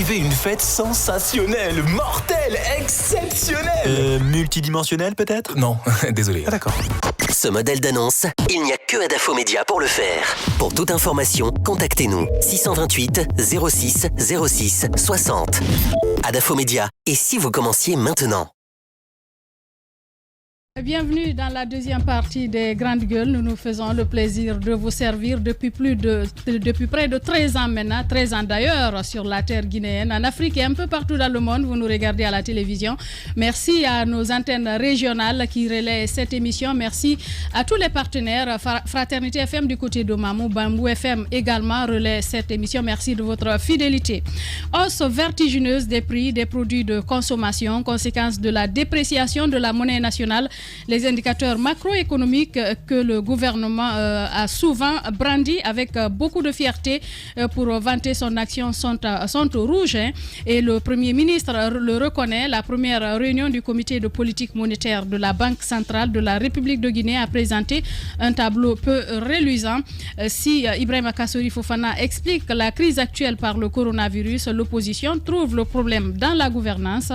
vivez une fête sensationnelle, mortelle, exceptionnelle. Multidimensionnel peut-être? Non, désolé. Ah d'accord. Ce modèle d'annonce, il n'y a que Adafo Média pour le faire. Pour toute information, contactez-nous 628 06 06 60. Adafo Média. Et si vous commenciez maintenant? Bienvenue dans la deuxième partie des Grandes Gueules. Nous nous faisons le plaisir de vous servir depuis près de 13 ans maintenant, 13 ans d'ailleurs sur la terre guinéenne, en Afrique et un peu partout dans le monde. Vous nous regardez à la télévision. Merci à nos antennes régionales qui relaient cette émission. Merci à tous les partenaires. Fraternité FM du côté de Mamou, Bambou FM également relaie cette émission. Merci de votre fidélité. Hausse vertigineuse des prix des produits de consommation, conséquence de la dépréciation de la monnaie nationale. Les indicateurs macroéconomiques que le gouvernement a souvent brandis avec beaucoup de fierté pour vanter son action sont au rouge. Et le Premier ministre le reconnaît. La première réunion du comité de politique monétaire de la Banque centrale de la République de Guinée a présenté un tableau peu reluisant. Si Ibrahima Kassori Fofana explique la crise actuelle par le coronavirus, l'opposition trouve le problème dans la gouvernance.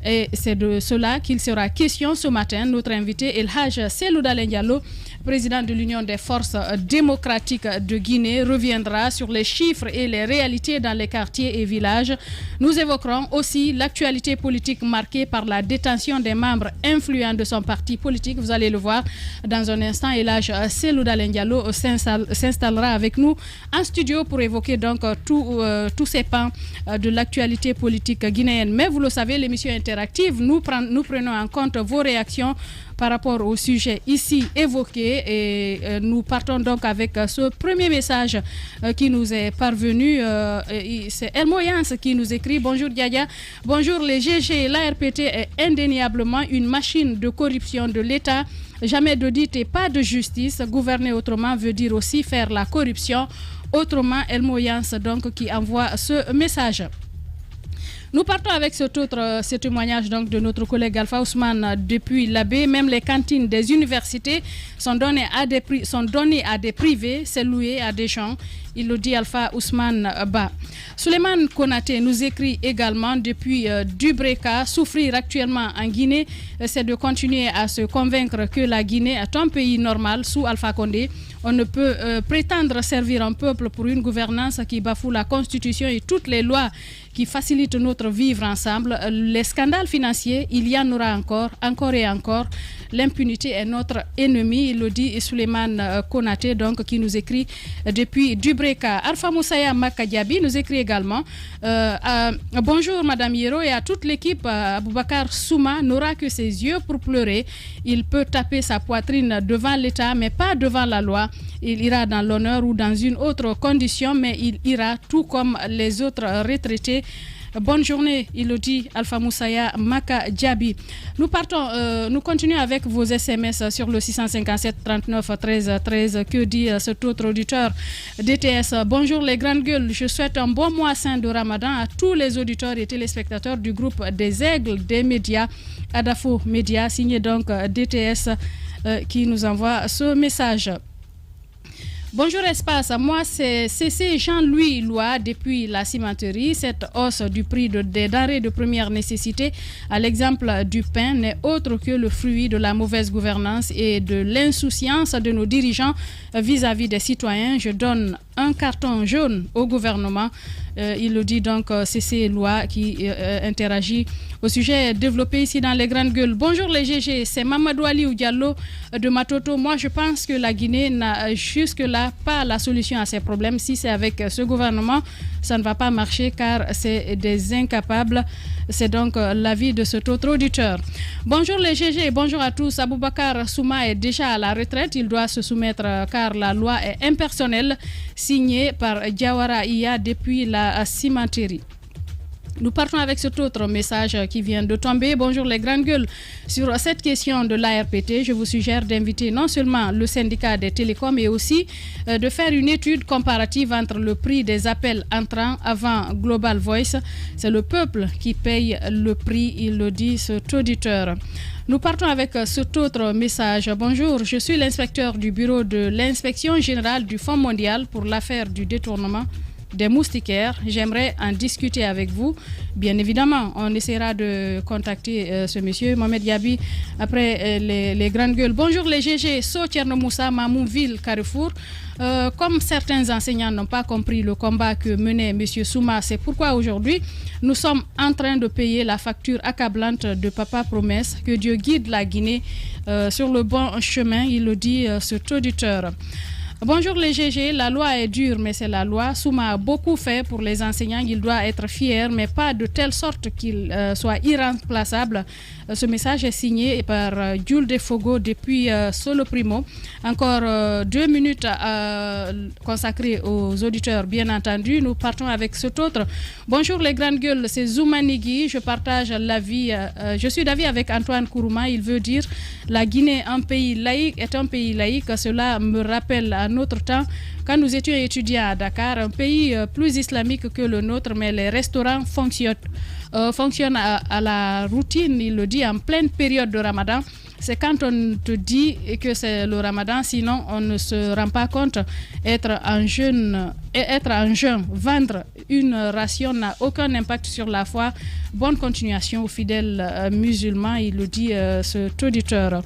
Et c'est de cela qu'il sera question ce matin. Notre invité El Hadj Cellou Dalein Diallo, président de l'Union des forces démocratiques de Guinée, reviendra sur les chiffres et les réalités dans les quartiers et villages. Nous évoquerons aussi l'actualité politique marquée par la détention des membres influents de son parti politique. Vous allez le voir dans un instant. El Hadj Cellou Dalein Diallo s'installera avec nous en studio pour évoquer donc tous ces pans de l'actualité politique guinéenne. Mais vous le savez, l'émission interactive, nous prenons en compte vos réactions par rapport au sujet ici évoqué et nous partons donc avec ce premier message qui nous est parvenu. C'est Elmo Yans qui nous écrit: bonjour Diadia, bonjour les GG. L'ARPT est indéniablement une machine de corruption de l'État. Jamais d'audit et pas de justice. Gouverner autrement veut dire aussi faire la corruption autrement. Elmo Yans donc qui envoie ce message. Nous partons avec ce témoignage donc de notre collègue Alpha Ousmane depuis l'Abbé. Même les cantines des universités sont données à des privés, c'est loué à des gens. Il le dit Alpha Ousmane Ba. Souleymane Konaté nous écrit également depuis Dubreka: souffrir actuellement en Guinée, c'est de continuer à se convaincre que la Guinée est un pays normal sous Alpha Condé. On ne peut prétendre servir un peuple pour une gouvernance qui bafoue la Constitution et toutes les lois qui facilitent notre vivre ensemble. Les scandales financiers, il y en aura encore et encore. L'impunité est notre ennemi, il le dit Souleymane Konaté, donc, qui nous écrit depuis Dubreka. Alpha Moussaya Makadiabi nous écrit également: bonjour Madame Hiro et à toute l'équipe. Aboubakar Souma n'aura que ses yeux pour pleurer. Il peut taper sa poitrine devant l'État, mais pas devant la loi. Il ira dans l'honneur ou dans une autre condition, mais il ira tout comme les autres retraités. Bonne journée, il le dit Alpha Moussaya Maka Djabi. Nous continuons avec vos SMS sur le 657 39 13 13. Que dit cet autre auditeur DTS? Bonjour les Grandes Gueules, je souhaite un bon mois saint de Ramadan à tous les auditeurs et téléspectateurs du groupe des Aigles des médias, Adafo Média, signé donc DTS qui nous envoie ce message. Bonjour Espace, moi c'est CC Jean-Louis Lois depuis la cimenterie. Cette hausse du prix des denrées de première nécessité, à l'exemple du pain, n'est autre que le fruit de la mauvaise gouvernance et de l'insouciance de nos dirigeants vis-à-vis des citoyens. Je donne un carton jaune au gouvernement. Il le dit donc CC Lois qui interagit au sujet développé ici dans les Grandes Gueules. Bonjour les GG, c'est Mamadou Ali Diallo de Matoto. Moi je pense que la Guinée n'a jusque-là pas la solution à ses problèmes. Si c'est avec ce gouvernement, ça ne va pas marcher car c'est des incapables. C'est donc l'avis de cet autre auditeur. Bonjour les GG, bonjour à tous. Aboubakar Souma est déjà à la retraite. Il doit se soumettre car la loi est impersonnelle, signée par Diawara Iya depuis la cimenterie. Nous partons avec cet autre message qui vient de tomber. Bonjour les Grandes Gueules. Sur cette question de l'ARPT, je vous suggère d'inviter non seulement le syndicat des télécoms, mais aussi de faire une étude comparative entre le prix des appels entrants avant Global Voice. C'est le peuple qui paye le prix, il le dit cet auditeur. Nous partons avec cet autre message. Bonjour, je suis l'inspecteur du bureau de l'inspection générale du Fonds mondial pour l'affaire du détournement des moustiquaires. J'aimerais en discuter avec vous. Bien évidemment, on essaiera de contacter ce monsieur, Mohamed Yabi, après les grandes gueules. Bonjour les GG, So Tcherno Moussa, Mamounville, Carrefour. Comme certains enseignants n'ont pas compris le combat que menait M. Souma, c'est pourquoi aujourd'hui, nous sommes en train de payer la facture accablante de Papa Promesse. Que Dieu guide la Guinée sur le bon chemin, il le dit cet auditeur. Bonjour les GG, la loi est dure mais c'est la loi. Souma a beaucoup fait pour les enseignants, il doit être fier mais pas de telle sorte qu'il soit irremplaçable. Ce message est signé par Jules Defogo depuis Solo Primo. Encore 2 minutes consacrées aux auditeurs bien entendu. Nous partons avec cet autre. Bonjour les grandes gueules, c'est Zoumanigui. Je partage l'avis, je suis d'avis avec Antoine Kourouma. Il veut dire la Guinée est un pays laïque. Cela me rappelle à notre temps, quand nous étions étudiants à Dakar, un pays plus islamique que le nôtre, mais les restaurants fonctionnent à la routine, il le dit, en pleine période de Ramadan. C'est quand on te dit que c'est le Ramadan, sinon on ne se rend pas compte. Être en jeûne, vendre une ration n'a aucun impact sur la foi. Bonne continuation aux fidèles musulmans, il le dit cet auditeur.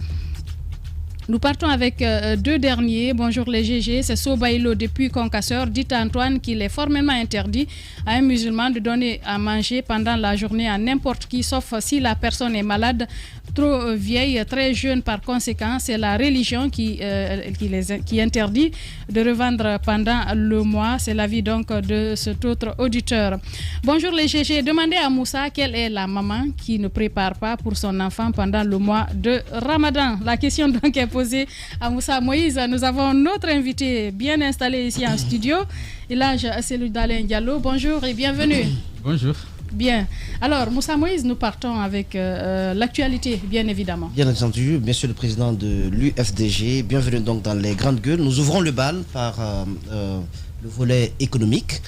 Nous partons avec 2 derniers. Bonjour les GG, c'est Sobaïlo depuis Concasseur. Dites à Antoine qu'il est formellement interdit à un musulman de donner à manger pendant la journée à n'importe qui, sauf si la personne est malade, trop vieille, très jeune par conséquent. C'est la religion qui interdit de revendre pendant le mois. C'est l'avis donc de cet autre auditeur. Bonjour les GG, demandez à Moussa quelle est la maman qui ne prépare pas pour son enfant pendant le mois de Ramadan. La question donc est posée à Moussa Moïse. Nous avons notre invité bien installé ici en studio. Et là, c'est Dalen Diallo. Bonjour et bienvenue. Bonjour. Bien. Alors, Moussa Moïse, nous partons avec l'actualité, bien évidemment. Bien entendu, Monsieur le Président de l'UFDG, bienvenue donc dans les grandes gueules. Nous ouvrons le bal par le volet économique.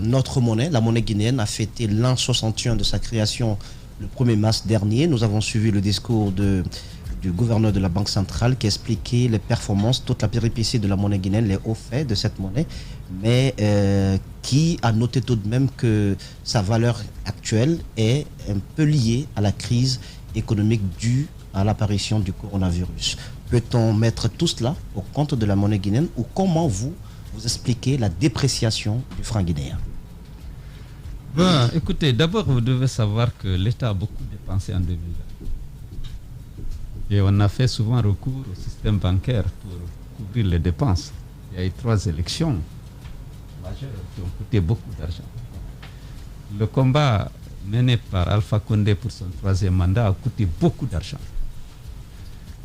Notre monnaie, la monnaie guinéenne, a fêté l'an 61 de sa création le 1er mars dernier. Nous avons suivi le discours du gouverneur de la Banque centrale qui expliquait les performances, toute la péripétie de la monnaie guinéenne, les hauts faits de cette monnaie, mais qui a noté tout de même que sa valeur actuelle est un peu liée à la crise économique due à l'apparition du coronavirus. Peut-on mettre tout cela au compte de la monnaie guinéenne ou comment vous expliquez la dépréciation du franc guinéen? Bon, écoutez, d'abord vous devez savoir que l'État a beaucoup dépensé en 2020. Et on a fait souvent recours au système bancaire pour couvrir les dépenses. Il y a eu 3 élections majeures qui ont coûté beaucoup d'argent. Le combat mené par Alpha Condé pour son 3e mandat a coûté beaucoup d'argent.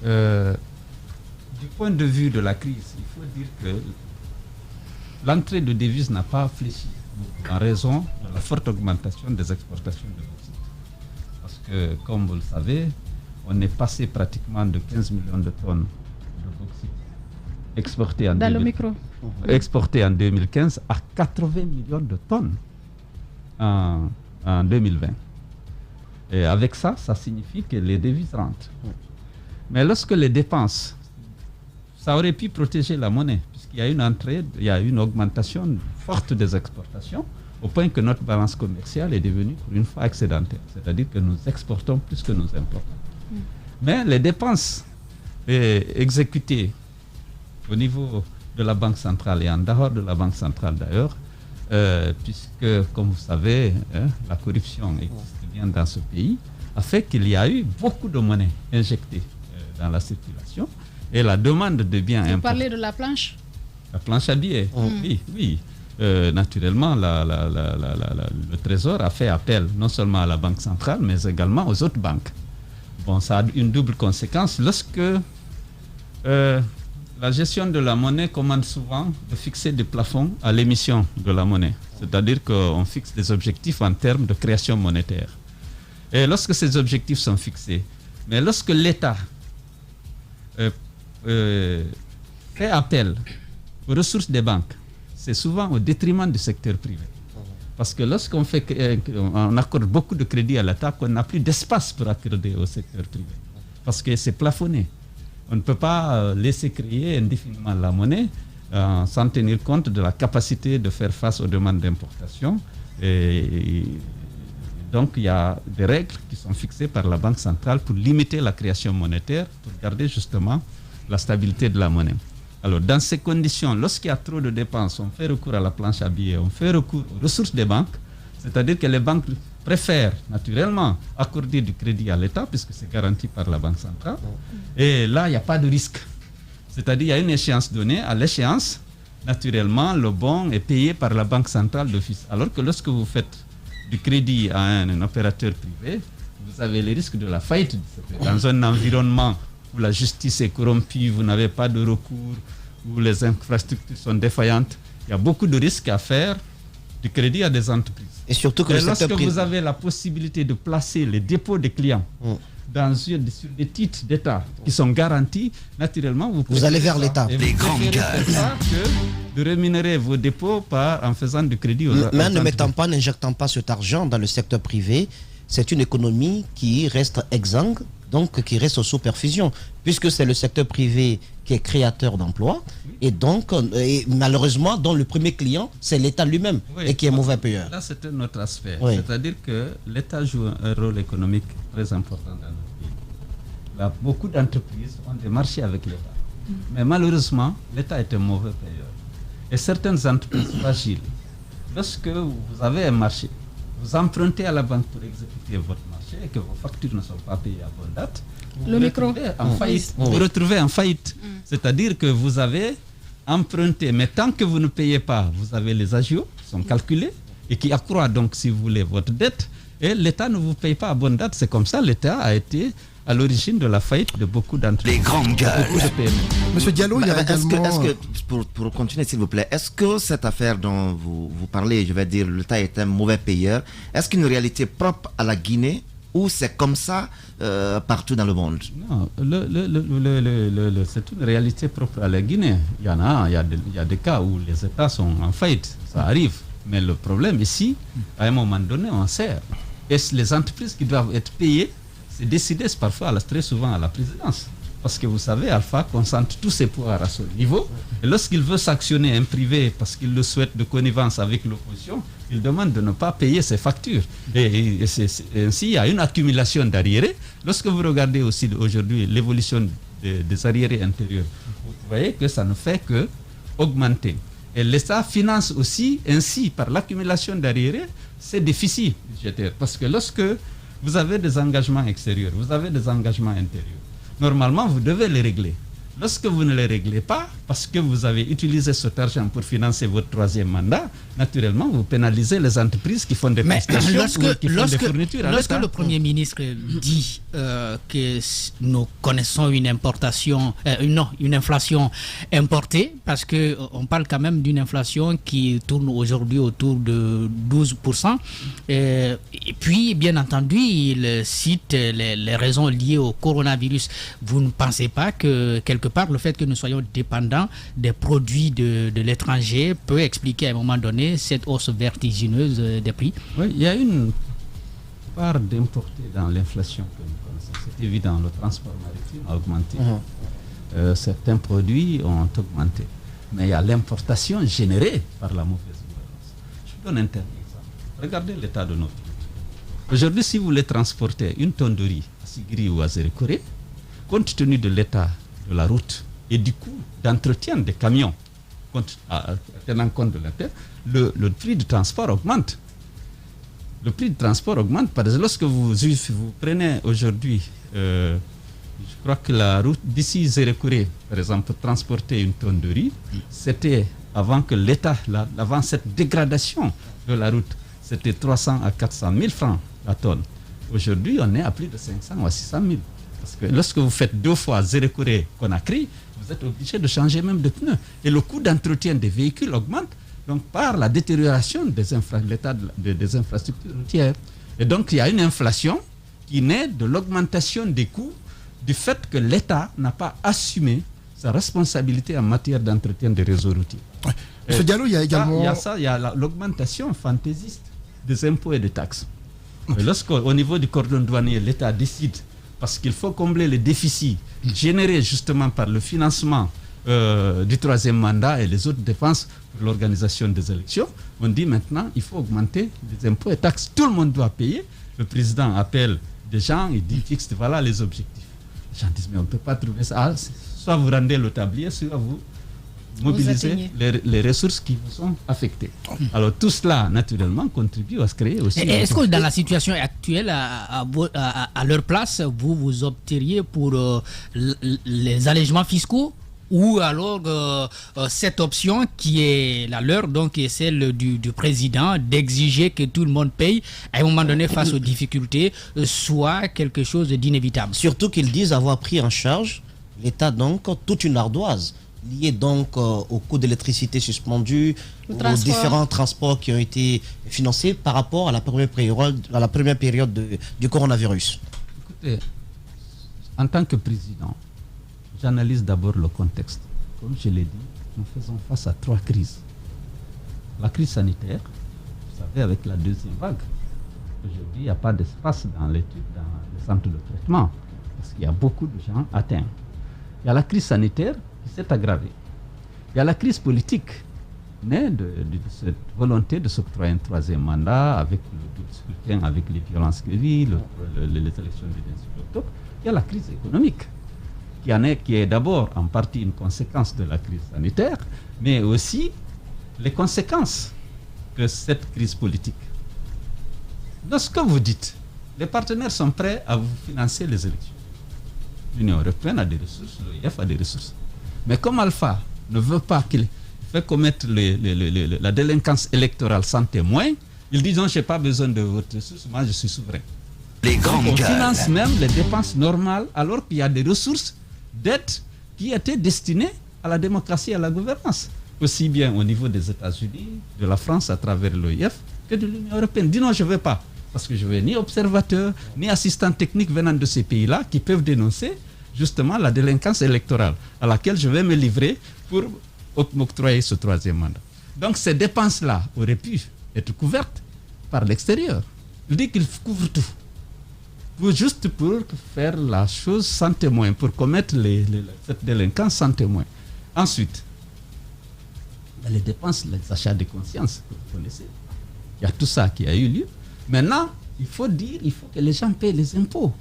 Du point de vue de la crise, il faut dire que l'entrée de devises n'a pas fléchi en raison de la forte augmentation des exportations de bauxite. Parce que, comme vous le savez, on est passé pratiquement de 15 millions de tonnes de bauxite exportées en 2015 à 80 millions de tonnes en 2020. Et avec ça, ça signifie que les devises rentrent. Mais lorsque les dépenses, ça aurait pu protéger la monnaie, puisqu'il y a une entrée, il y a une augmentation forte des exportations, au point que notre balance commerciale est devenue pour une fois excédentaire. C'est-à-dire que nous exportons plus que nous importons. Mais les dépenses exécutées au niveau de la Banque centrale et en dehors de la Banque centrale d'ailleurs, puisque, comme vous savez, la corruption existe bien dans ce pays, a fait qu'il y a eu beaucoup de monnaie injectée dans la circulation et la demande de biens importants. Vous parlez de la planche? La planche à billets, oui. Naturellement, le Trésor a fait appel non seulement à la Banque centrale, mais également aux autres banques. Bon, ça a une double conséquence. Lorsque la gestion de la monnaie commande souvent de fixer des plafonds à l'émission de la monnaie. C'est-à-dire qu'on fixe des objectifs en termes de création monétaire. Et lorsque ces objectifs sont fixés, mais lorsque l'État fait appel aux ressources des banques, c'est souvent au détriment du secteur privé. Parce que lorsqu'on on accorde beaucoup de crédits à l'État, on n'a plus d'espace pour accorder au secteur privé. Parce que c'est plafonné. On ne peut pas laisser créer indéfiniment la monnaie sans tenir compte de la capacité de faire face aux demandes d'importation. Et donc, il y a des règles qui sont fixées par la Banque centrale pour limiter la création monétaire, pour garder justement la stabilité de la monnaie. Alors, dans ces conditions, lorsqu'il y a trop de dépenses, on fait recours à la planche à billets, on fait recours aux ressources des banques, c'est-à-dire que les banques préfèrent naturellement accorder du crédit à l'État, puisque c'est garanti par la Banque centrale. Et là, il n'y a pas de risque. C'est-à-dire qu'il y a une échéance donnée. À l'échéance, naturellement, le bon est payé par la Banque centrale d'office. Alors que lorsque vous faites du crédit à un opérateur privé, vous avez les risques de la faillite. Dans un environnement où la justice est corrompue, vous n'avez pas de recours, où les infrastructures sont défaillantes, il y a beaucoup de risques à faire du crédit à des entreprises. Et surtout que lorsque vous avez la possibilité de placer les dépôts des clients sur des titres d'État qui sont garantis, naturellement, vous allez vers l'État. Les grandes gueules. Que de rémunérer vos dépôts en faisant du crédit aux Mais en n'injectant pas cet argent dans le secteur privé, c'est une économie qui reste exsangue, donc qui reste sous perfusion, puisque c'est le secteur privé qui est créateur d'emplois, et donc, malheureusement, dont le premier client, c'est l'État lui-même, et qui est mauvais payeur. Là, c'est un autre aspect. C'est-à-dire que l'État joue un rôle économique très important dans notre pays. Là, beaucoup d'entreprises ont des marchés avec l'État. Mais malheureusement, l'État est un mauvais payeur. Et certaines entreprises fragiles, lorsque vous avez un marché, vous empruntez à la banque pour exécuter votre marché et que vos factures ne sont pas payées à bonne date, vous vous retrouvez en faillite. C'est-à-dire que vous avez emprunté, mais tant que vous ne payez pas, vous avez les agios qui sont calculés et qui accroît donc, si vous voulez, votre dette, et l'État ne vous paye pas à bonne date. C'est comme ça, l'État a été à l'origine de la faillite de beaucoup d'entreprises. Les grandes gueules. Monsieur Diallo, il y a également... Est-ce que pour continuer, s'il vous plaît, est-ce que cette affaire dont vous parlez, je vais dire, l'État est un mauvais payeur, est-ce qu'une réalité propre à la Guinée ou c'est comme ça partout dans le monde? Non, c'est une réalité propre à la Guinée. Il y a des cas où les États sont en faillite, ça arrive. Mais le problème ici, à un moment donné, on sert. Et les entreprises qui doivent être payées, c'est décidé parfois, très souvent à la présidence. Parce que vous savez, Alpha concentre tous ses pouvoirs à ce niveau. Et lorsqu'il veut sanctionner un privé parce qu'il le souhaite de connivence avec l'opposition, il demande de ne pas payer ses factures. Et ainsi, il y a une accumulation d'arriérés. Lorsque vous regardez aussi aujourd'hui l'évolution des arriérés intérieurs, vous voyez que ça ne fait que augmenter. Et l'État finance aussi, ainsi, par l'accumulation d'arriérés, ses déficits budgétaires. Parce que lorsque vous avez des engagements extérieurs, vous avez des engagements intérieurs, normalement, vous devez les régler. Lorsque vous ne les réglez pas, parce que vous avez utilisé cet argent pour financer votre troisième mandat, naturellement, vous pénalisez les entreprises qui font des prestations ou qui font des fournitures à Lorsque l'État. le Premier ministre dit que nous connaissons une inflation importée, parce qu'on parle quand même d'une inflation qui tourne aujourd'hui autour de 12%, et puis, bien entendu, il cite les raisons liées au coronavirus. Vous ne pensez pas que, quelque part, le fait que nous soyons dépendants des produits de l'étranger peut expliquer à un moment donné cette hausse vertigineuse des prix? Oui, il y a une part d'importé dans l'inflation que nous connaissons. C'est évident, le transport maritime a augmenté. Certains produits ont augmenté. Mais il y a l'importation générée par la mauvaise gouvernance. Je vous donne un exemple. Regardez l'état de notre pays. Aujourd'hui, si vous voulez transporter une tonne de riz à Sigiri ou à Zérekoré, compte tenu de l'état de la route et du coût d'entretien des camions, tenant compte de la terre, le prix du transport augmente. Le prix du transport augmente parce que lorsque vous prenez aujourd'hui, je crois que la route d'ici Zérekoré, par exemple, pour transporter une tonne de riz, c'était avant que l'État, avant cette dégradation de la route, c'était 300 à 400 000 francs la tonne. Aujourd'hui, on est à plus de 500 ou à 600 000. Parce que lorsque vous faites 2 fois Zérekoré Conakry, vous êtes obligé de changer même de pneus. Et le coût d'entretien des véhicules augmente donc par la détérioration des infrastructures routières. Et donc il y a une inflation qui naît de l'augmentation des coûts du fait que l'État n'a pas assumé sa responsabilité en matière d'entretien des réseaux routiers. Monsieur Diallo, il y a également... Il y a l'augmentation fantaisiste des impôts et des taxes. Et lorsqu'au niveau du cordon douanier, l'État décide, parce qu'il faut combler les déficits générés justement par le financement du troisième mandat et les autres dépenses pour l'organisation des élections. On dit maintenant, il faut augmenter les impôts et taxes. Tout le monde doit payer. Le président appelle des gens, il dit fixe, voilà les objectifs. Les gens disent, mais on ne peut pas trouver ça. Ah, soit vous rendez le tablier, soit vous mobilisez les ressources qui vous sont affectées. Alors tout cela, naturellement, contribue à se créer aussi... Est-ce que dans la situation actuelle, à leur place, vous opteriez pour les allègements fiscaux ou alors cette option qui est la leur, donc qui est celle du président, d'exiger que tout le monde paye à un moment donné face aux difficultés, soit quelque chose d'inévitable? Surtout qu'ils disent avoir pris en charge l'État, donc toute une ardoise liée donc au coût d'électricité suspendu, aux différents transports qui ont été financés par rapport à la première période du coronavirus. Écoutez, en tant que président, j'analyse d'abord le contexte. Comme je l'ai dit, nous faisons face à 3 crises. La crise sanitaire, vous savez, avec la deuxième vague, aujourd'hui, il n'y a pas d'espace dans l'étude, dans les centres de traitement, parce qu'il y a beaucoup de gens atteints. Il y a la crise sanitaire qui s'est aggravée. Il y a la crise politique, née de cette volonté de s'octroyer un troisième mandat, avec le scrutin, avec les violences que vit, les élections du 28 octobre. Il y a la crise économique, qui est d'abord en partie une conséquence de la crise sanitaire, mais aussi les conséquences de cette crise politique. Lorsque vous dites, les partenaires sont prêts à vous financer les élections. L'Union européenne a des ressources, l'OIF a des ressources. Mais comme Alpha ne veut pas qu'il fait commettre la délinquance électorale sans témoin, ils disent non, je n'ai pas besoin de votre ressources, moi je suis souverain. On finance même les dépenses normales alors qu'il y a des ressources dettes qui étaient destinées à la démocratie et à la gouvernance, aussi bien au niveau des États-Unis, de la France à travers l'OIF, que de l'Union européenne. Dis non, je ne veux pas, parce que je ne veux ni observateurs, ni assistants techniques venant de ces pays-là qui peuvent dénoncer justement la délinquance électorale à laquelle je vais me livrer pour m'octroyer ce troisième mandat. Donc ces dépenses-là auraient pu être couvertes par l'extérieur. Il dit qu'il couvre tout. Juste pour faire la chose sans témoin, pour commettre cette délinquance sans témoin. Ensuite, il y a les dépenses, les achats de conscience que vous connaissez. Il y a tout ça qui a eu lieu. Maintenant, il faut que les gens payent les impôts.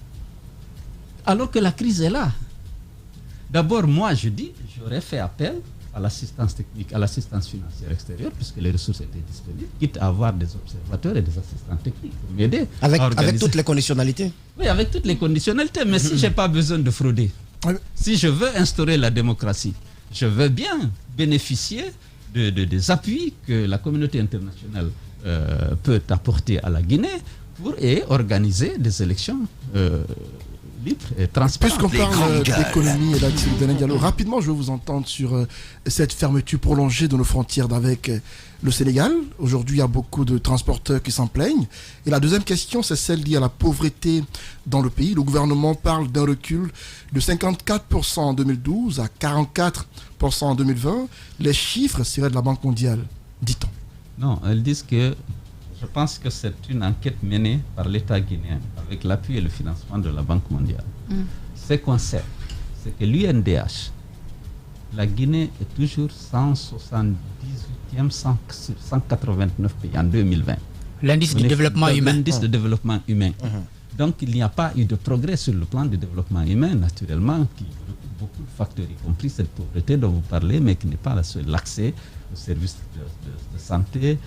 Alors que la crise est là. D'abord, moi, je dis, j'aurais fait appel à l'assistance technique, à l'assistance financière extérieure, puisque les ressources étaient disponibles, quitte à avoir des observateurs et des assistants techniques pour m'aider. Avec toutes les conditionnalités. Oui, avec toutes les conditionnalités. Mais si je n'ai pas besoin de frauder, si je veux instaurer la démocratie, je veux bien bénéficier des appuis que la communauté internationale peut apporter à la Guinée pour organiser des élections libre et transparent. Puisqu'on parle d'économie et là-dessus, Diallo, rapidement, je veux vous entendre sur cette fermeture prolongée de nos frontières avec le Sénégal. Aujourd'hui, il y a beaucoup de transporteurs qui s'en plaignent. Et la deuxième question, c'est celle liée à la pauvreté dans le pays. Le gouvernement parle d'un recul de 54% en 2012 à 44% en 2020. Les chiffres seraient de la Banque mondiale, dit-on. Non, elles disent que je pense que c'est une enquête menée par l'État guinéen avec l'appui et le financement de la Banque mondiale. Ce qu'on sait, c'est que l'UNDH, la Guinée est toujours 178e, 189 pays en 2020. L'indice du développement humain. L'indice de développement humain. Donc il n'y a pas eu de progrès sur le plan du développement humain, naturellement, qui recoupe beaucoup de facteurs, y compris cette pauvreté dont vous parlez, mais qui n'est pas la seule. L'accès aux services de santé,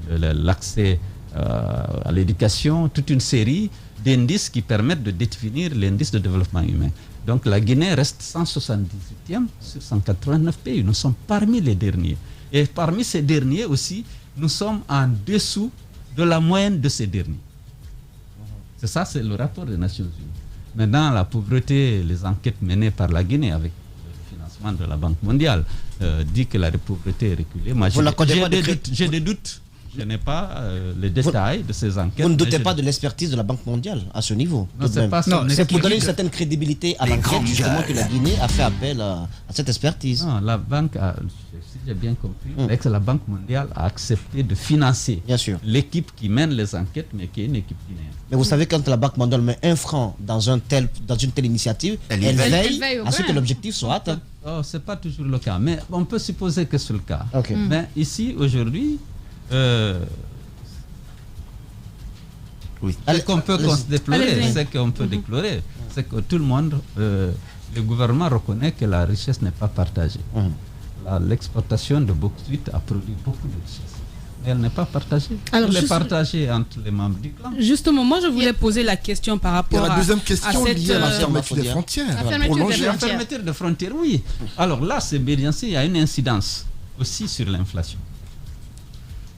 l'accès à l'éducation, toute une série d'indices qui permettent de définir l'indice de développement humain. Donc la Guinée reste 178e sur 189 pays. Nous sommes parmi les derniers. Et parmi ces derniers aussi, nous sommes en dessous de la moyenne de ces derniers. C'est ça, c'est le rapport des Nations Unies. Maintenant, la pauvreté, les enquêtes menées par la Guinée avec le financement de la Banque mondiale dit que la pauvreté est reculée. Moi, j'ai des doutes. Je n'ai pas les détails de ces enquêtes. Vous ne doutez pas de l'expertise de la Banque mondiale à ce niveau? Non, c'est pas ça. C'est pour donner une certaine crédibilité à l'enquête, justement, que la Guinée a fait appel à cette expertise. Non, la banque, si j'ai bien compris, la Banque mondiale a accepté de financer l'équipe qui mène les enquêtes, mais qui est une équipe guinéenne. Mais vous savez, quand la Banque mondiale met 1 franc dans une telle initiative, elle veille à ce que l'objectif soit atteint. Oh, ce n'est pas toujours le cas, mais on peut supposer que c'est le cas. Okay. Mais ici, aujourd'hui, ce qu'on peut déplorer, c'est que tout le monde, le gouvernement reconnaît que la richesse n'est pas partagée. L'exportation de bauxite a produit beaucoup de richesse. Mais elle n'est pas partagée. Elle est partagée entre les membres du clan. Justement, moi je voulais poser la question par rapport à la deuxième question cette liée à la fermeture des frontières. La fermeture des frontières, oui. Alors là, c'est bien sûr, il y a une incidence aussi sur l'inflation.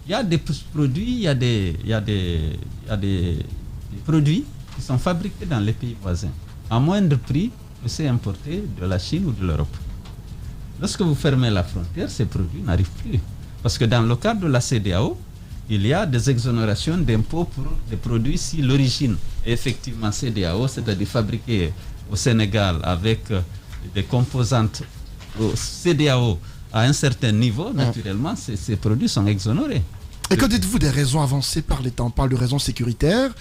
Il y a des produits, il y a des produits qui sont fabriqués dans les pays voisins à moindre prix que c'est importé de la Chine ou de l'Europe. Lorsque vous fermez la frontière, ces produits n'arrivent plus. Parce que dans le cadre de la CEDEAO, il y a des exonérations d'impôts pour des produits si l'origine est effectivement CEDEAO, c'est-à-dire fabriquée au Sénégal avec des composantes au CEDEAO à un certain niveau, naturellement, ces produits sont exonérés. Et que dites-vous des raisons avancées par l'État? On parle de raisons sécuritaires.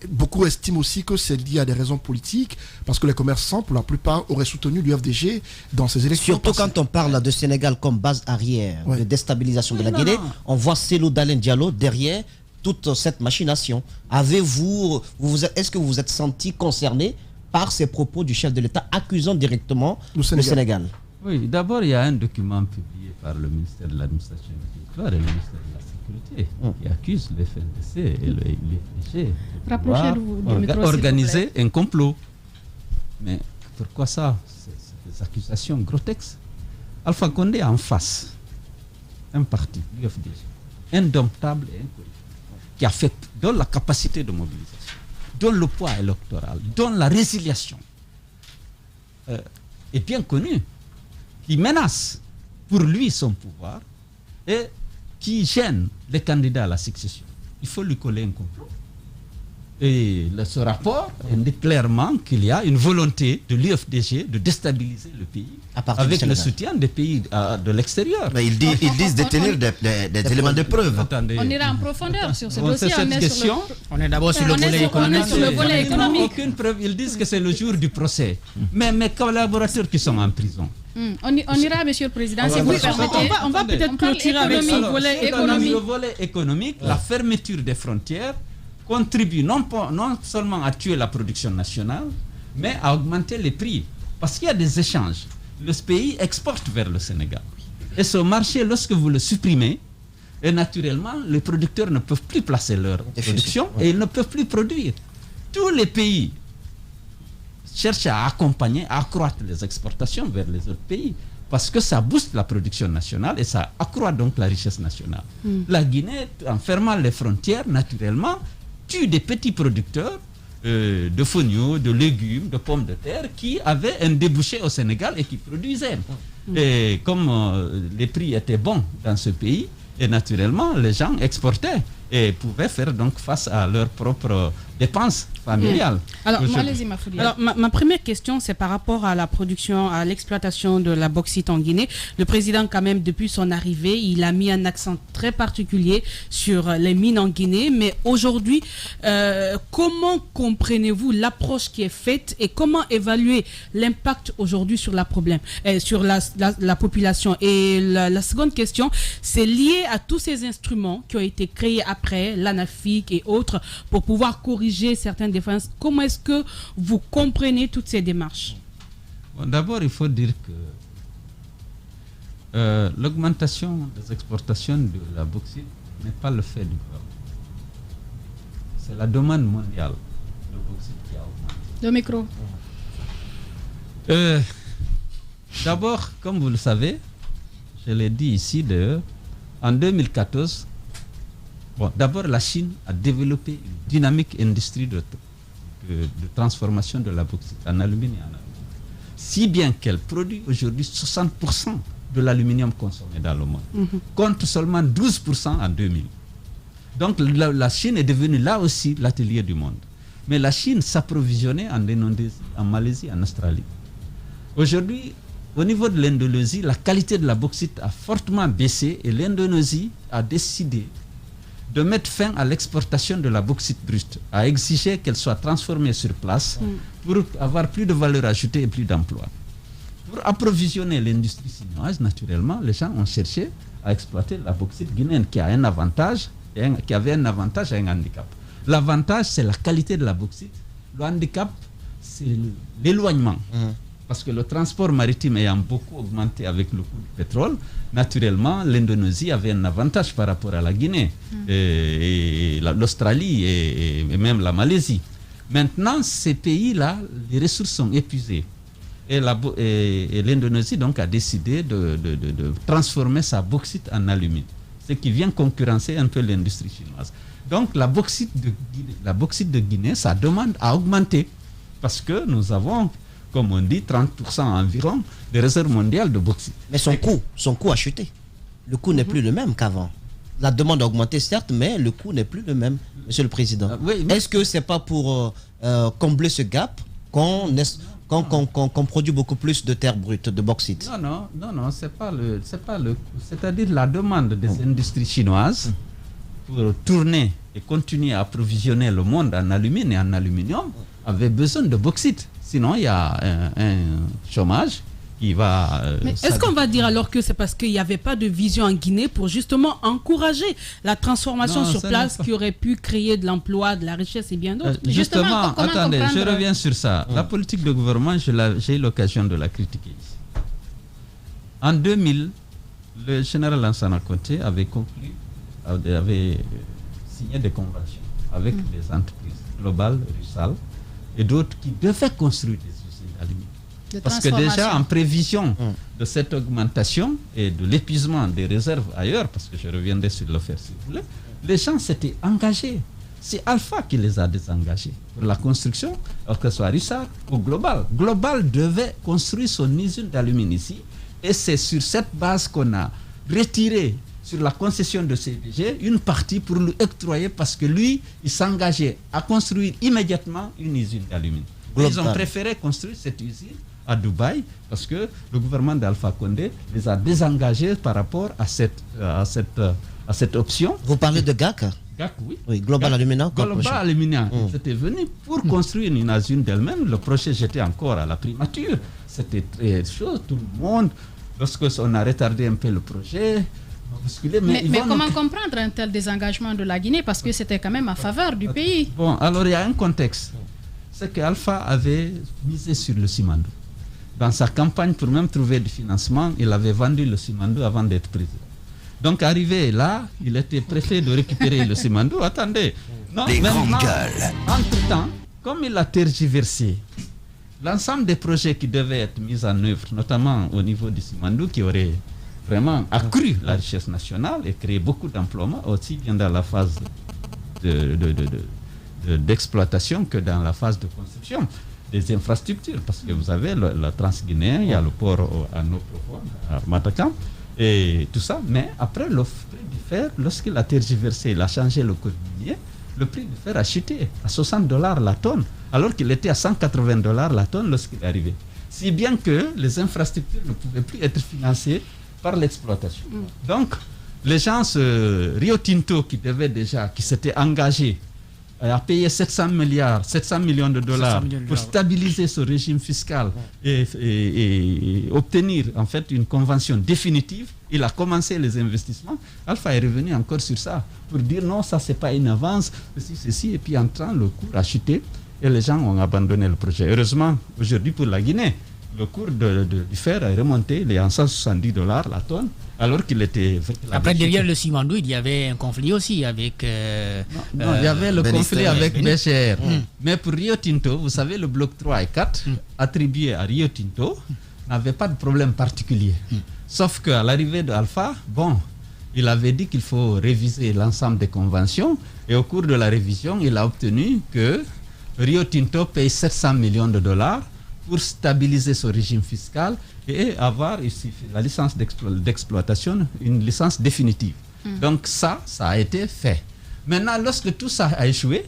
Beaucoup estiment aussi que c'est lié à des raisons politiques, parce que les commerçants, pour la plupart, auraient soutenu l'UFDG dans ces élections. Surtout quand on parle de Sénégal comme base arrière de déstabilisation de la Guinée, on voit Cellou Dalein Diallo derrière toute cette machination. Est-ce que vous vous êtes senti concerné par ces propos du chef de l'État accusant directement le Sénégal? Oui, d'abord, il y a un document publié par le ministère de l'Administration du Territoire et le ministère de la Sécurité qui accuse le FNDC et le FDG d'organiser un complot. Mais pourquoi ça? C'est des accusations grotesques. Alpha Condé a en face un parti, l'UFDG, indomptable et incorruptible, dont la capacité de mobilisation, dont le poids électoral, dont la résiliation est bien connue, qui menace pour lui son pouvoir et qui gêne les candidats à la succession. Il faut lui coller un complot. Et ce rapport indique clairement qu'il y a une volonté de l'UFDG de déstabiliser le pays avec le soutien des pays de l'extérieur. Mais ils disent détenir des éléments de preuve. Attendez. On ira en profondeur sur ce dossier. On est d'abord sur le volet économique. Aucune preuve. Ils disent que c'est le jour du procès. Mais mes collaborateurs qui sont en prison. On ira, Monsieur le Président, si vous permettez. On va peut-être clôturer avec le volet économique. Le volet économique, la fermeture des frontières contribue non seulement à tuer la production nationale, mais à augmenter les prix. Parce qu'il y a des échanges. Le pays exporte vers le Sénégal. Et ce marché, lorsque vous le supprimez, et naturellement, les producteurs ne peuvent plus placer leur production et ils ne peuvent plus produire. Tous les pays cherchent à accompagner, à accroître les exportations vers les autres pays. Parce que ça booste la production nationale et ça accroît donc la richesse nationale. La Guinée, en fermant les frontières, naturellement, tue des petits producteurs de fonio, de légumes, de pommes de terre qui avaient un débouché au Sénégal et qui produisaient. Et comme les prix étaient bons dans ce pays, et naturellement, les gens exportaient et pouvaient faire donc face à leurs propres dépenses familiales. Alors, ma première question, c'est par rapport à la production, à l'exploitation de la bauxite en Guinée. Le président, quand même, depuis son arrivée, il a mis un accent très particulier sur les mines en Guinée. Mais aujourd'hui, comment comprenez-vous l'approche qui est faite et comment évaluer l'impact aujourd'hui sur sur la population? Et la seconde question, c'est lié à tous ces instruments qui ont été créés après, l'ANAFIC et autres, pour pouvoir corriger certaines défaillances. Comment est-ce que vous comprenez toutes ces démarches? D'abord, il faut dire que l'augmentation des exportations de la bauxite n'est pas le fait du gouvernement. C'est la demande mondiale de bauxite qui a augmenté. Le micro. D'abord, comme vous le savez, je l'ai dit ici d'ailleurs, en 2014, d'abord la Chine a développé une dynamique industrie de transformation de la bauxite en aluminium et en aluminium. Si bien qu'elle produit aujourd'hui 60% de l'aluminium consommé dans le monde, contre seulement 12% en 2000. Donc la Chine est devenue là aussi l'atelier du monde. Mais la Chine s'approvisionnait en Indonésie, en Malaisie, en Australie. Aujourd'hui, au niveau de l'Indonésie, la qualité de la bauxite a fortement baissé et l'Indonésie a décidé de mettre fin à l'exportation de la bauxite brute, a exigé qu'elle soit transformée sur place pour avoir plus de valeur ajoutée et plus d'emplois. Pour approvisionner l'industrie chinoise, naturellement, les gens ont cherché à exploiter la bauxite guinéenne qui a un avantage, qui avait un avantage et un handicap. L'avantage, c'est la qualité de la bauxite. Le handicap, c'est l'éloignement. Parce que le transport maritime ayant beaucoup augmenté avec le coût du pétrole, naturellement, l'Indonésie avait un avantage par rapport à la Guinée, et l'Australie et même la Malaisie. Maintenant, ces pays-là, les ressources sont épuisées. Et l'Indonésie donc a décidé de transformer sa bauxite en alumine, ce qui vient concurrencer un peu l'industrie chinoise. Donc la bauxite de Guinée, sa demande a augmenté parce que nous avons, comme on dit, 30% environ des réserves mondiales de bauxite. Mais son coût a chuté. Le coût n'est plus le même qu'avant. La demande a augmenté certes, mais le coût n'est plus le même, Monsieur le Président. Est-ce que c'est pas pour combler ce gap qu'on produit beaucoup plus de terre brute, de bauxite? Non, c'est-à-dire la demande des industries chinoises pour tourner et continuer à approvisionner le monde en alumine et en aluminium avait besoin de bauxite. Sinon, il y a un chômage qui va... Mais est-ce qu'on va dire alors que c'est parce qu'il n'y avait pas de vision en Guinée pour justement encourager la transformation sur place qui aurait pu créer de l'emploi, de la richesse et bien d'autres? Justement, attendez, je reviens sur ça. La politique de gouvernement, j'ai eu l'occasion de la critiquer ici. En 2000, le général Lansana Conté avait signé des conventions avec les entreprises Global, Rusal et d'autres qui devaient construire des usines d'aluminium. Parce que déjà, en prévision de cette augmentation et de l'épuisement des réserves ailleurs, parce que je reviendrai sur l'affaire si vous voulez, les gens s'étaient engagés. C'est Alpha qui les a désengagés pour la construction, que ce soit Rusal ou Global. Global devait construire son usine d'aluminium ici, et c'est sur cette base qu'on a retiré sur la concession de CDG une partie pour lui octroyer, parce que lui, il s'engageait à construire immédiatement une usine d'aluminium. Ils ont préféré construire cette usine à Dubaï parce que le gouvernement d'Alpha Condé les a désengagés par rapport à cette option. Vous parlez de GAC? GAC, oui. Oui, Global Aluminium. Global Aluminium. C'était venu pour construire une usine d'elle-même. Le projet, j'étais encore à la primature. C'était très chaud, tout le monde. Lorsqu'on a retardé un peu le projet... Mais comment comprendre un tel désengagement de la Guinée, parce que c'était quand même en faveur du pays? Bon, alors il y a un contexte. C'est qu'Alpha avait misé sur le Simandou. Dans sa campagne, pour même trouver du financement, il avait vendu le Simandou avant d'être président. Donc arrivé là, il était pressé de récupérer le Simandou. Attendez. Entre-temps, comme il a tergiversé, l'ensemble des projets qui devaient être mis en œuvre, notamment au niveau du Simandou, qui aurait vraiment accru la richesse nationale et créé beaucoup d'emplois, aussi bien dans la phase d'exploitation que dans la phase de construction des infrastructures, parce que vous avez le Transguinéen, il y a le port à eau profonde, à Matakam, et tout ça. Mais après, le prix du fer, lorsqu'il a tergiversé, il a changé le code minier, le prix du fer a chuté à $60 la tonne, alors qu'il était à $180 la tonne lorsqu'il est arrivé. Si bien que les infrastructures ne pouvaient plus être financées par l'exploitation. Donc, les gens, Rio Tinto, qui s'était engagé à payer 700 millions de dollars pour stabiliser ce régime fiscal et obtenir en fait une convention définitive, il a commencé les investissements. Alpha est revenu encore sur ça pour dire non, ça c'est pas une avance, ceci, et puis en train le cours a chuté et les gens ont abandonné le projet. Heureusement, aujourd'hui pour la Guinée, le cours du fer a remonté, il est à $170 la tonne, alors qu'il était... Après, derrière le Simandou, il y avait un conflit aussi avec... non, il y avait le conflit avec Bécher. Mais pour Rio Tinto, vous savez, le bloc 3 et 4, attribué à Rio Tinto, n'avait pas de problème particulier. Sauf qu'à l'arrivée d'Alpha, il avait dit qu'il faut réviser l'ensemble des conventions, et au cours de la révision, il a obtenu que Rio Tinto paye $700 millions pour stabiliser ce régime fiscal et avoir ici la licence d'exploitation, une licence définitive. Donc ça a été fait. Maintenant, lorsque tout ça a échoué,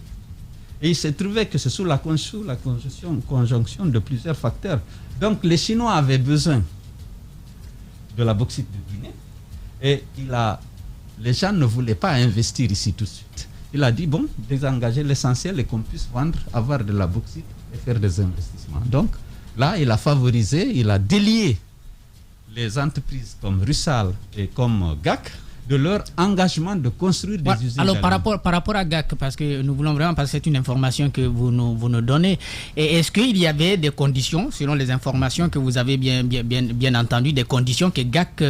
et il s'est trouvé que c'est sous la conjonction de plusieurs facteurs. Donc les Chinois avaient besoin de la bauxite de Guinée et les gens ne voulaient pas investir ici tout de suite. Il a dit, bon, désengager l'essentiel et qu'on puisse vendre, avoir de la bauxite et faire des investissements. Donc là, il a favorisé, il a délié les entreprises comme Rusal et comme GAC de leur engagement de construire des usines. Alors par rapport à GAC, parce que nous voulons vraiment, parce que c'est une information que vous nous donnez, et est-ce qu'il y avait des conditions, selon les informations que vous avez bien entendu, des conditions que GAC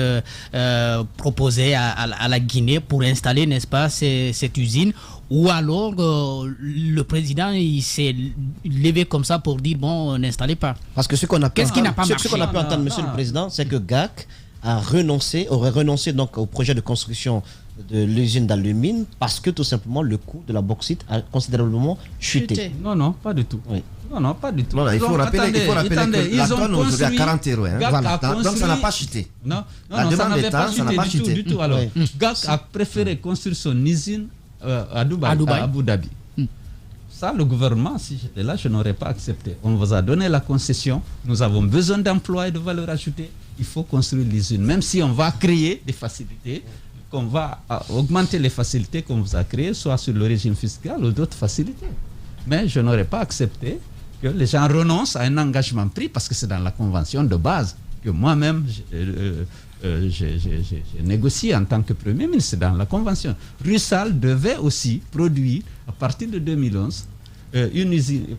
proposait à la Guinée pour installer, n'est-ce pas, cette usine, ou alors le président il s'est levé comme ça pour dire bon, n'installez pas. Parce que ce qu'on a pu entendre, monsieur le président, c'est que GAC aurait renoncé donc au projet de construction de l'usine d'alumine parce que tout simplement le coût de la bauxite a considérablement chuté. Non, pas du tout. Oui. Non, pas du tout. Non, il faut rappeler que la tonne aujourd'hui à 40 euros. Voilà. Donc ça n'a pas chuté. Non, ça n'avait pas chuté du tout. Alors, GAC a préféré construire son usine à Abu Dhabi. Ça, le gouvernement, si j'étais là, je n'aurais pas accepté. On vous a donné la concession, nous avons besoin d'emplois et de valeur ajoutée. Il faut construire l'usine, même si on va créer des facilités, qu'on va augmenter les facilités qu'on vous a créées, soit sur le régime fiscal ou d'autres facilités. Mais je n'aurais pas accepté que les gens renoncent à un engagement pris, parce que c'est dans la convention de base que moi-même j'ai négocié en tant que Premier ministre, dans la convention. Rusal devait aussi produire, à partir de 2011,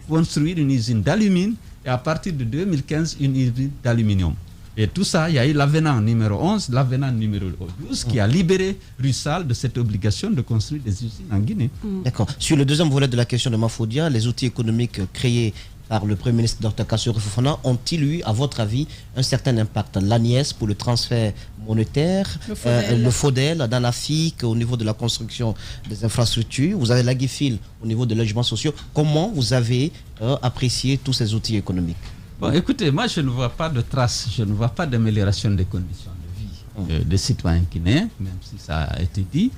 construire une usine d'alumine, et à partir de 2015, une usine d'aluminium. Et tout ça, il y a eu l'avenant numéro 11, l'avenant numéro 12 qui a libéré Rusal de cette obligation de construire des usines en Guinée. D'accord. Sur le deuxième volet de la question de Mafoudia, les outils économiques créés par le Premier ministre Dr Kassory Fofana ont-ils eu, à votre avis, un certain impact? L'ANIES pour le transfert monétaire, le FODEL dans l'Afrique au niveau de la construction des infrastructures, vous avez l'Agifil au niveau des logements sociaux. Comment vous avez apprécié tous ces outils économiques? Bon, écoutez, moi je ne vois pas de traces, je ne vois pas d'amélioration des conditions de vie des citoyens guinéens, même si ça a été dit.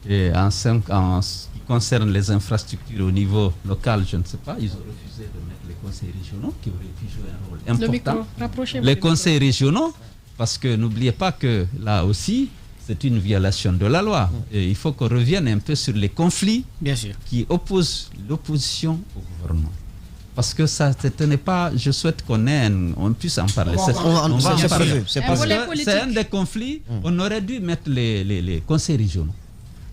Et en ce qui concerne les infrastructures au niveau local, je ne sais pas, ils ont refusé de mettre les conseils régionaux qui auraient pu jouer un rôle important. Les conseils régionaux, parce que n'oubliez pas que là aussi, c'est une violation de la loi. Et il faut qu'on revienne un peu sur les conflits qui opposent l'opposition au gouvernement. Parce que ça, ce n'est pas. Je souhaite on puisse en parler. C'est un des conflits. On aurait dû mettre les conseils régionaux.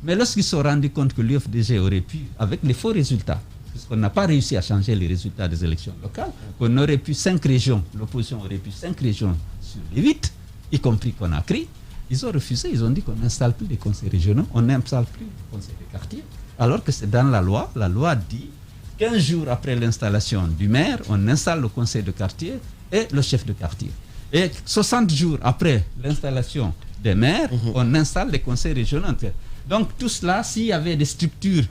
Mais lorsqu'ils se sont rendus compte que l'UFDG aurait pu, avec les faux résultats, puisqu'on n'a pas réussi à changer les résultats des élections locales, qu'on aurait pu 5 régions, l'opposition aurait pu 5 régions sur les 8, y compris Conakry, ils ont refusé. Ils ont dit qu'on n'installe plus les conseils régionaux, on n'installe plus les conseils de quartier, alors que c'est dans la loi. La loi dit 15 jours après l'installation du maire, on installe le conseil de quartier et le chef de quartier. Et 60 jours après l'installation des maires, on installe les conseils régionaux. Donc tout cela, s'il y avait des structures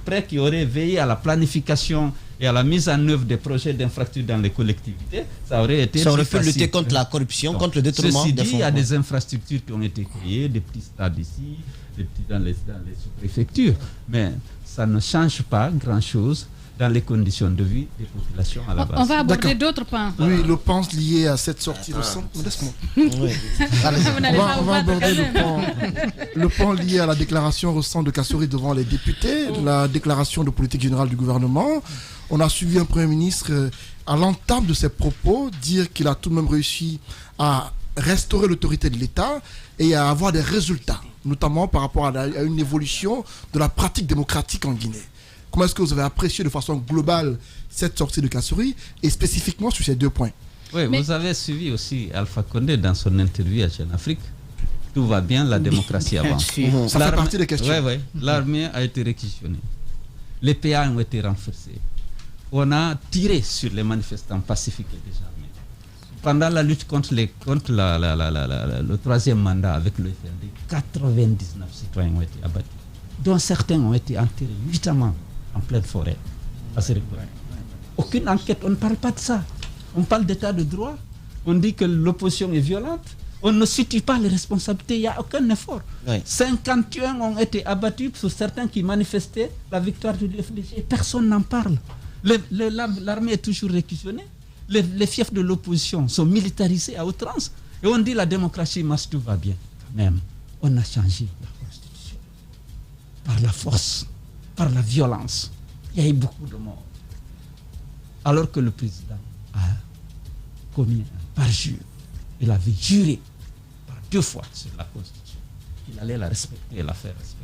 près qui auraient veillé à la planification et à la mise en œuvre des projets d'infrastructures dans les collectivités, ça aurait été Ça aurait pu lutter contre la corruption, contre le détournement des fonds. Il y a des infrastructures qui ont été créées, des petits stades ici, des petits dans les sous-préfectures, mais ça ne change pas grand-chose dans les conditions de vie des populations à la base. On va aborder d'autres points. Oui, le pan lié à cette sortie de centre. Laisse-moi. On va aborder le pan lié à la déclaration récente de Kassory devant les députés, la déclaration de politique générale du gouvernement. On a suivi un Premier ministre à l'entame de ses propos dire qu'il a tout de même réussi à restaurer l'autorité de l'État et à avoir des résultats, notamment par rapport à une évolution de la pratique démocratique en Guinée. Comment est-ce que vous avez apprécié de façon globale cette sortie de Kassory et spécifiquement sur ces deux points? Oui, vous avez suivi aussi Alpha Condé dans son interview à Jeune Afrique. Tout va bien, la démocratie avance. Ça fait partie des questions. Oui. L'armée a été réquisitionnée. Les PA ont été renforcés. On a tiré sur les manifestants pacifiques et désarmés. Pendant la lutte contre le troisième mandat avec le FND, 99 citoyens ont été abattus, dont certains ont été enterrés nuitamment en pleine forêt. Aucune enquête, on ne parle pas de ça. On parle d'état de droit, on dit que l'opposition est violente, On ne situe pas les responsabilités, il n'y a aucun effort. Oui. 51 ont été abattus sur certains qui manifestaient la victoire du FDG. Personne n'en parle. L'armée est toujours réquisitionnée. Les fiefs de l'opposition sont militarisés à outrance. Et on dit la démocratie marche, tout va bien. Même, on a changé la constitution. Par la force, par la violence. Il y a eu beaucoup de morts. Alors que le président a commis un parjure. Il avait juré par 2 fois sur la constitution qu'il allait la respecter et la faire respecter.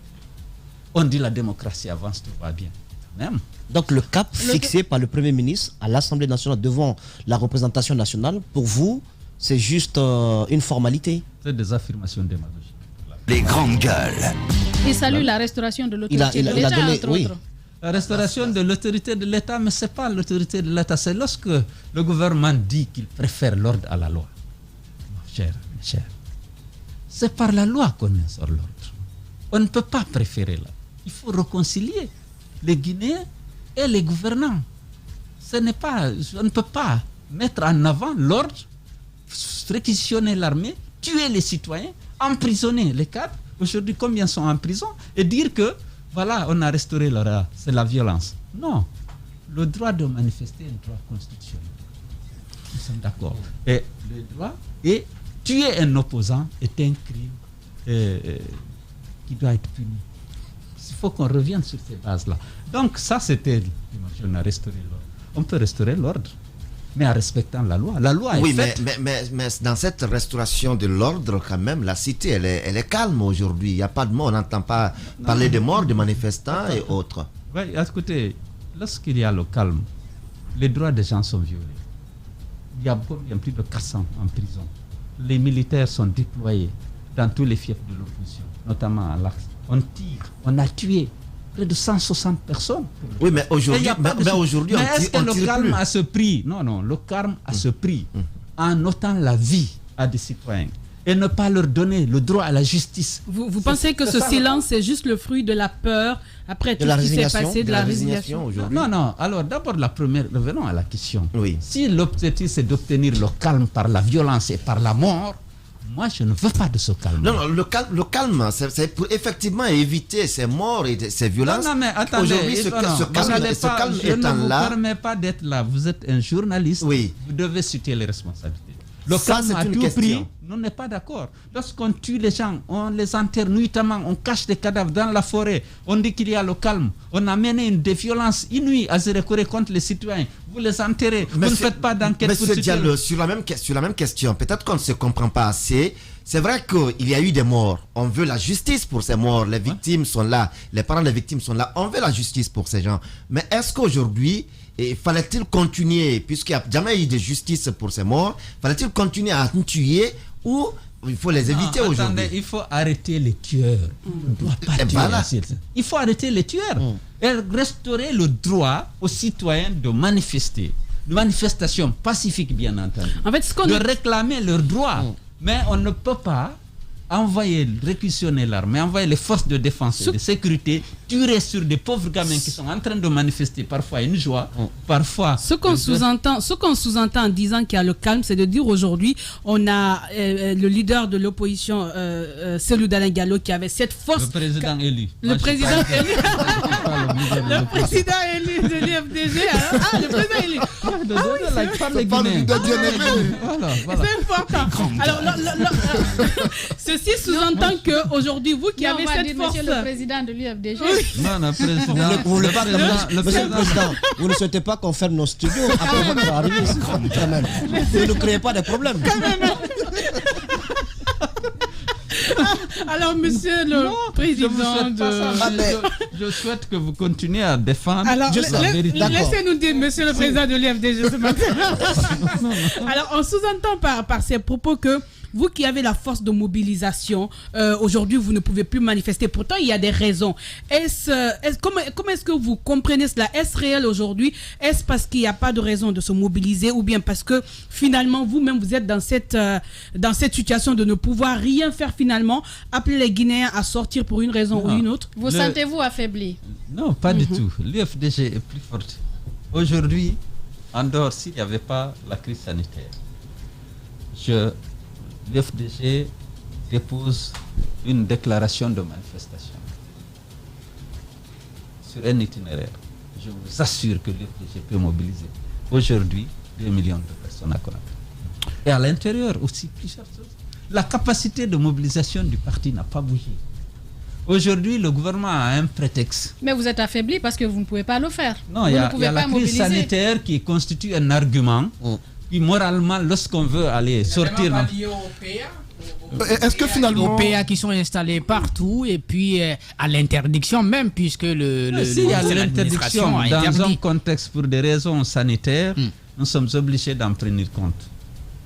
On dit la démocratie avance, tout va bien. Même. Donc le cap fixé par le Premier ministre à l'Assemblée nationale devant la représentation nationale, pour vous, c'est juste une formalité. C'est des affirmations démagogiques. Les grandes gueules. Il salue la restauration de l'autorité de l'État, entre autres. La restauration de l'autorité de l'État, mais ce n'est pas l'autorité de l'État, c'est lorsque le gouvernement dit qu'il préfère l'ordre à la loi. Cher. C'est par la loi qu'on instaure l'ordre. On ne peut pas préférer là. Il faut réconcilier les Guinéens et les gouvernants. On ne peut pas mettre en avant l'ordre, réquisitionner l'armée, tuer les citoyens, emprisonner les cadres. Aujourd'hui, combien sont en prison? Et dire que, voilà, on a restauré l'ordre, c'est la violence. Non. Le droit de manifester est un droit constitutionnel. Nous sommes d'accord. Et le droit, et tuer un opposant est un crime qui doit être puni. Il faut qu'on revienne sur ces bases-là. Donc ça, c'était, on a restauré l'ordre. On peut restaurer l'ordre, mais en respectant la loi. La loi est faite. Mais dans cette restauration de l'ordre, quand même, la cité, elle est calme aujourd'hui. Il n'y a pas de mort. On n'entend pas parler de morts, de manifestants et autres. Oui, écoutez, lorsqu'il y a le calme, les droits des gens sont violés. Il y a plus de 400 en prison. Les militaires sont déployés dans tous les fiefs de l'opposition, notamment à l'Axe. On tire, on a tué près de 160 personnes. Oui, mais aujourd'hui, est-ce que le calme a ce prix? Non, le calme a ce prix en ôtant la vie à des citoyens et ne pas leur donner le droit à la justice. Vous pensez que ce silence, c'est juste le fruit de la peur après tout ce qui s'est passé, de la résignation aujourd'hui? Non. Alors d'abord, revenons à la question. Oui. Si l'objectif c'est d'obtenir le calme par la violence et par la mort, moi, je ne veux pas de ce calme. Non, le calme, c'est pour effectivement éviter ces morts et ces violences. Non, mais attendez. Aujourd'hui, ce calme je ne vous permets pas d'être là. Vous êtes un journaliste. Oui. Vous devez citer les responsabilités. Le calme à tout prix, on n'est pas d'accord. Lorsqu'on tue les gens, on les enterre nuitamment, on cache des cadavres dans la forêt, on dit qu'il y a le calme. On a mené des violences inouïes à Zérékoré contre les citoyens. Vous les enterrez, vous ne faites pas d'enquête pour Monsieur Diallo, sur la même question, peut-être qu'on ne se comprend pas assez. C'est vrai qu'il y a eu des morts. On veut la justice pour ces morts. Les victimes sont là. Les parents des victimes sont là. On veut la justice pour ces gens. Mais est-ce qu'aujourd'hui, fallait-il continuer, puisqu'il n'y a jamais eu de justice pour ces morts, fallait-il continuer à tuer ou il faut les éviter aujourd'hui? Il faut arrêter les tueurs. On ne doit pas tuer. Il faut arrêter les tueurs et restaurer le droit aux citoyens de manifester. Une manifestation pacifique, bien entendu. En fait, de réclamer leurs droits. Mais on ne peut pas réquisitionner l'armée, envoyer les forces de défense et de sécurité, tirer sur des pauvres gamins qui sont en train de manifester parfois une joie, parfois... Ce qu'on sous-entend en disant qu'il y a le calme, c'est de dire aujourd'hui, on a le leader de l'opposition, Cellou Dalein Diallo, qui avait cette force... Le président élu. Le président élu. Le président élu de l'UFDG. Le président élu. C'est important. Alors, ceci sous-entend qu'aujourd'hui, vous qui avez cette force... Monsieur le président de l'UFDG. Non, le président... Monsieur le président, vous ne souhaitez pas qu'on ferme nos studios après votre arrivée quand même. Vous ne créez pas de problèmes. Alors, monsieur le président je souhaite que vous continuez à défendre la vérité. Laissez-nous dire, monsieur le président de l'UFDG ce matin. Alors, on sous-entend par ces propos que vous qui avez la force de mobilisation, aujourd'hui, vous ne pouvez plus manifester. Pourtant, il y a des raisons. Comment est-ce que vous comprenez cela? Est-ce réel aujourd'hui? Est-ce parce qu'il n'y a pas de raison de se mobiliser ou bien parce que finalement, vous-même, vous êtes dans cette situation de ne pouvoir rien faire finalement, appeler les Guinéens à sortir pour une raison ou une autre? Vous sentez-vous affaibli? Non, pas du tout. L'UFDG est plus forte. Aujourd'hui, en dehors, s'il n'y avait pas la crise sanitaire, l'FDG dépose une déclaration de manifestation sur un itinéraire, je vous assure que l'FDG peut mobiliser aujourd'hui 2 millions de personnes à Conakry. Et à l'intérieur aussi, plusieurs choses. La capacité de mobilisation du parti n'a pas bougé. Aujourd'hui, le gouvernement a un prétexte. Mais vous êtes affaibli parce que vous ne pouvez pas le faire. Non, il y a la crise sanitaire qui constitue un argument. Puis moralement, lorsqu'on veut aller sortir... Est-ce que finalement... Aux PA qui sont installés partout et puis à l'interdiction même, puisque s'il y a l'interdiction dans un contexte pour des raisons sanitaires, nous sommes obligés d'en tenir compte.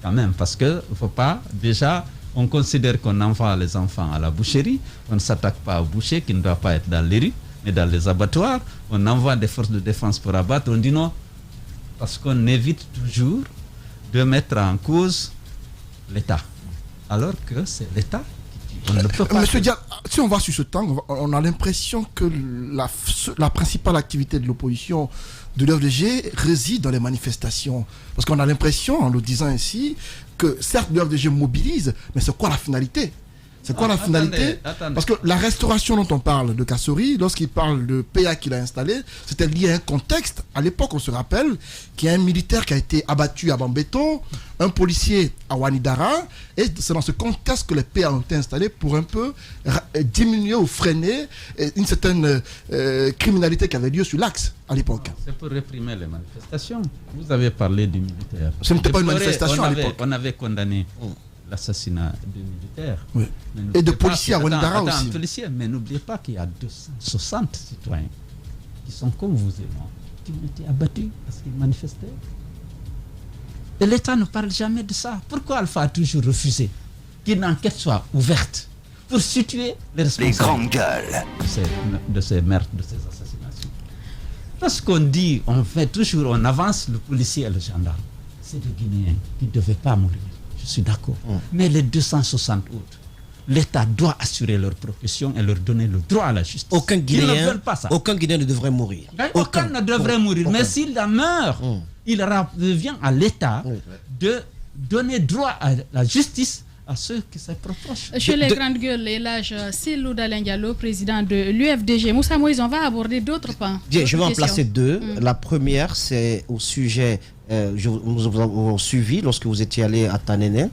Quand même, parce que faut pas, déjà, on considère qu'on envoie les enfants à la boucherie, on ne s'attaque pas aux bouchers qui ne doivent pas être dans les rues, mais dans les abattoirs, on envoie des forces de défense pour abattre, on dit non, parce qu'on évite toujours de mettre en cause l'État, alors que c'est l'État qui tue. On ne peut pas. Monsieur Dia, si on va sur ce temps, on a l'impression que la principale activité de l'opposition de l'FDG réside dans les manifestations. Parce qu'on a l'impression, en le disant ainsi, que certes l'FDG mobilise, mais c'est quoi la finalité? C'est quoi la finalité? Attendez. Parce que la restauration dont on parle de Kassori, lorsqu'il parle de PA qu'il a installé, c'était lié à un contexte. À l'époque, on se rappelle qu'il y a un militaire qui a été abattu à Bambeto, un policier à Wanidara, et c'est dans ce contexte que les PA ont été installés pour un peu diminuer ou freiner une certaine criminalité qui avait lieu sur l'axe à l'époque. C'est pour réprimer les manifestations. Vous avez parlé du militaire. Ce n'était pas une manifestation à l'époque. On avait condamné l'assassinat de militaires. Oui. Et de policiers à Wanidara aussi. Policiers, mais n'oubliez pas qu'il y a 260 citoyens qui sont comme vous et moi, qui ont été abattus parce qu'ils manifestaient. Et l'État ne parle jamais de ça. Pourquoi Alpha a toujours refusé qu'une enquête soit ouverte pour situer les responsables Les grandes gueules de ces meurtres, de ces assassinations? Lorsqu'on dit, on avance le policier et le gendarme, c'est des Guinéens qui ne devaient pas mourir. Je suis d'accord. Mais les 260 autres, l'État doit assurer leur profession et leur donner le droit à la justice. Aucun Guinéen, ils ne veulent pas ça. Aucun Guinéen ne devrait mourir. Aucun ne devrait mourir. Mais s'il meurt, il revient à l'État de donner droit à la justice à ceux qui se reprochent. Chez les grandes gueules, l'âge Silou Dalen Diallo, président de l'UFDG. Moussa Moïse, on va aborder d'autres points. Bien, je vais en placer deux. La première, c'est au sujet, nous avons suivi lorsque vous étiez allé à Tanene,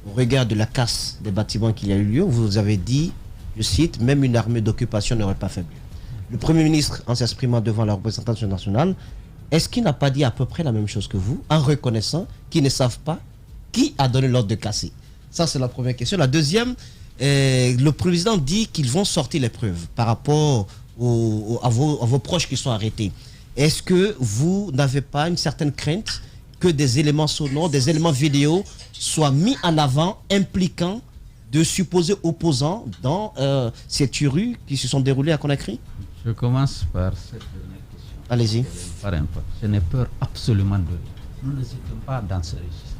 au regard de la casse des bâtiments qu'il y a eu lieu, vous avez dit, je cite, même une armée d'occupation n'aurait pas fait mieux. Le Premier ministre, en s'exprimant devant la représentation nationale, est-ce qu'il n'a pas dit à peu près la même chose que vous, en reconnaissant qu'ils ne savent pas qui a donné l'ordre de casser? Ça, c'est la première question. La deuxième, le président dit qu'ils vont sortir les preuves par rapport à vos proches qui sont arrêtés. Est-ce que vous n'avez pas une certaine crainte que des éléments sonores, des éléments vidéo soient mis en avant impliquant de supposés opposants dans ces tueries qui se sont déroulées à Conakry? Je commence par cette dernière question. Allez-y. Je n'ai peur absolument de rien. Nous ne sommes pas dans ce registre.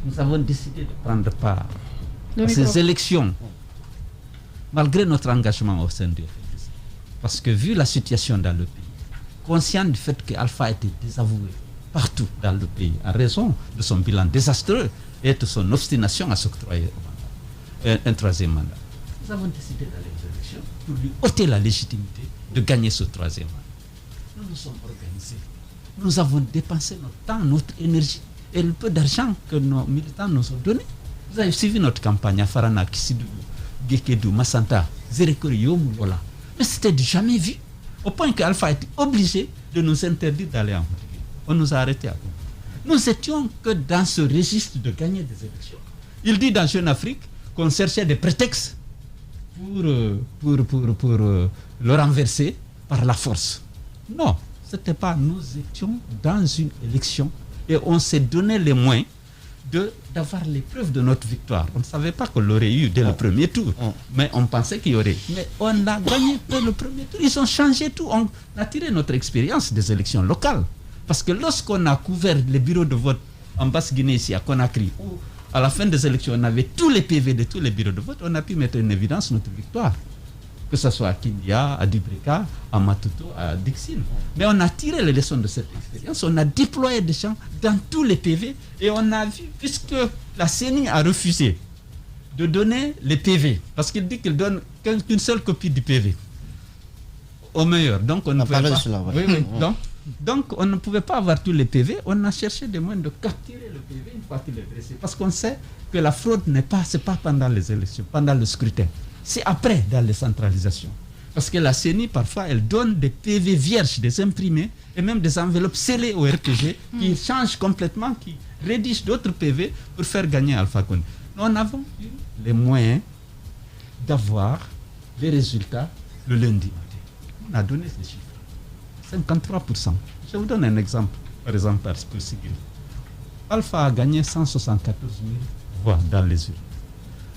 Nous avons décidé de prendre part à ces élections, malgré notre engagement au sein du FDC. Parce que vu la situation dans le pays, conscient du fait qu'Alpha a été désavoué partout dans le pays, en raison de son bilan désastreux et de son obstination à s'octroyer un troisième mandat, nous avons décidé d'aller aux élections pour lui ôter la légitimité de gagner ce troisième mandat. Nous nous sommes organisés. Nous avons dépensé notre temps, notre énergie et le peu d'argent que nos militants nous ont donné. Vous avez suivi notre campagne à Farana, Kisidou, Gekedou, Massanta, Zérekori, Yomulola. Mais c'était du jamais vu. Au point qu'Alpha a été obligé de nous interdire d'aller en politique. On nous a arrêtés à bout. Nous étions que dans ce registre de gagner des élections. Il dit dans Jeune Afrique qu'on cherchait des prétextes pour le renverser par la force. Non, ce n'était pas. Nous étions dans une élection et on s'est donné les moyens d'avoir les preuves de notre victoire. On ne savait pas qu'on l'aurait eu dès le premier tour, mais on pensait qu'il y aurait. Mais on a gagné dès le premier tour. Ils ont changé tout. On a tiré notre expérience des élections locales. Parce que lorsqu'on a couvert les bureaux de vote en Basse-Guinée, ici à Conakry, où à la fin des élections, on avait tous les PV de tous les bureaux de vote, on a pu mettre en évidence notre victoire. que ce soit à Kindia, à Dubrika, à Matuto, à Dixine. Mais on a tiré les leçons de cette expérience, on a déployé des gens dans tous les PV et on a vu, puisque la CENI a refusé de donner les PV, parce qu'il dit qu'il donne qu'une seule copie du PV au meilleur. Donc on ne pouvait pas. Cela, ouais. Oui, oui. Donc on ne pouvait pas avoir tous les PV. On a cherché des moyens de capturer le PV une fois qu'il est dressé, parce qu'on sait que la fraude c'est pas pendant les élections, pendant le scrutin. C'est après, dans les centralisations. Parce que la CENI, parfois, elle donne des PV vierges, des imprimés, et même des enveloppes scellées au RPG, qui changent complètement, qui rédigent d'autres PV pour faire gagner Alpha Condé. Nous avons eu les moyens d'avoir les résultats le lundi matin. On a donné ces chiffres. 53%. Je vous donne un exemple, par exemple, pour Sigiri. Alpha a gagné 174 000 voix dans les urnes.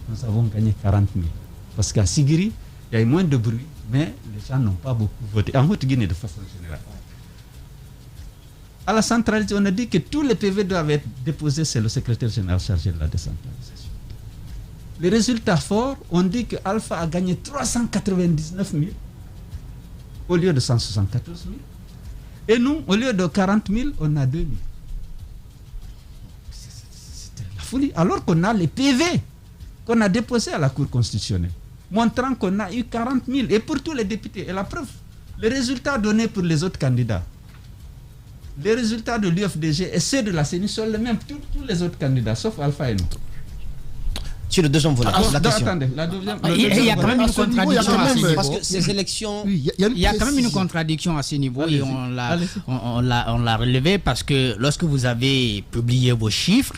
Nous avons gagné 40 000. Parce qu'à Sigiri, il y a eu moins de bruit, mais les gens n'ont pas beaucoup voté. En Haute-Guinée, de façon générale. À la centralisation, on a dit que tous les PV doivent être déposés, c'est le secrétaire général chargé de la décentralisation. Les résultats forts, on dit que Alpha a gagné 399 000 au lieu de 174 000. Et nous, au lieu de 40 000, on a 2 000. C'était la folie. Alors qu'on a les PV qu'on a déposés à la Cour constitutionnelle, montrant qu'on a eu 40 000. Et pour tous les députés, et la preuve, les résultats donnés pour les autres candidats, les résultats de l'UFDG et ceux de la CENI sont les mêmes, tous les autres candidats, sauf Alpha et nous. Sur le deuxième volet, la question. Attendez, la deuxième, il y a quand même une contradiction à ce niveau. Parce que ces élections... Il y a quand même une contradiction à ce niveau et on l'a relevé parce que lorsque vous avez publié vos chiffres,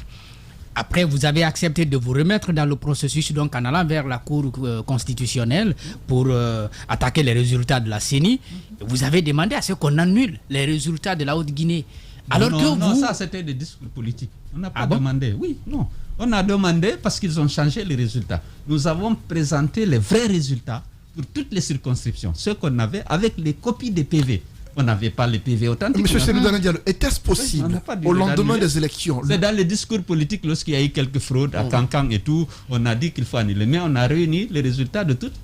après, vous avez accepté de vous remettre dans le processus, donc en allant vers la Cour constitutionnelle pour attaquer les résultats de la CENI. Vous avez demandé à ce qu'on annule les résultats de la Haute-Guinée. Non, ça c'était des discours politiques. On n'a pas demandé. Oui, non. On a demandé parce qu'ils ont changé les résultats. Nous avons présenté les vrais résultats pour toutes les circonscriptions, ceux qu'on avait avec les copies des PV. On n'avait pas les PV authentiques. Monsieur Seloudane Diallo, était-ce possible au lendemain des élections? C'est dans les discours politiques, lorsqu'il y a eu quelques fraudes à Kankan et tout, on a dit qu'il faut annuler. Mais on a réuni les résultats de toutes